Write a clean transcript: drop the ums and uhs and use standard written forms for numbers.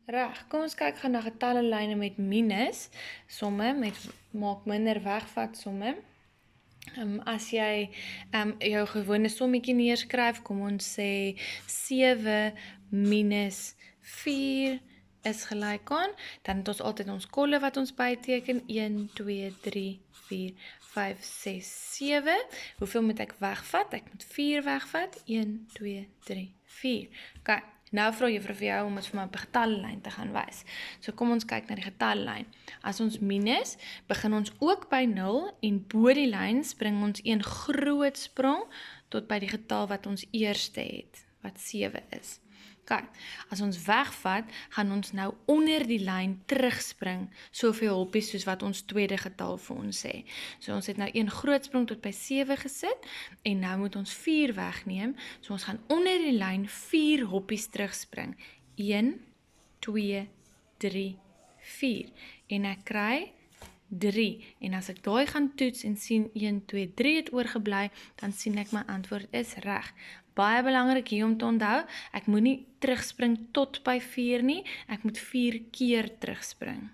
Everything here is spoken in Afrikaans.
Reg, kom ons kyk gou na getallelyne met minus somme, maak minder wegvat somme. As jy jou gewone sommetjie neerskryf, kom ons sê 7 minus 4 is gelyk aan, dan het ons altyd ons kolle wat ons byteken, 1, 2, 3, 4, 5, 6, 7. Hoeveel moet ek wegvat? Ek moet 4 wegvat, 1, 2, 3, 4. Ok, nou vra juffrou vir jou om dit vir my op 'n getallyn te gaan wys. So kom ons kyk na die getallyn. As ons minus, begin ons ook by 0 en bo die lyn spring ons een groot sprong tot by die getal wat ons eerste het, wat 7 is. Ok, as ons wegvat, gaan ons nou onder die lyn terugspring, soveel hoppies soos wat ons tweede getal vir ons sê. So ons het nou een groot sprong tot by 7 gesit, en nou moet ons 4 wegneem, so ons gaan onder die lyn 4 hoppies terugspring. 1, 2, 3, 4, en ek kry 3, en as ek daai gaan toets en sien 1, 2, 3 het oorgebly, dan sien ek my antwoord is reg. Baie belangrik hier om te onthou, ek moet nie terugspring tot by 4 nie, ek moet 4 keer terugspring.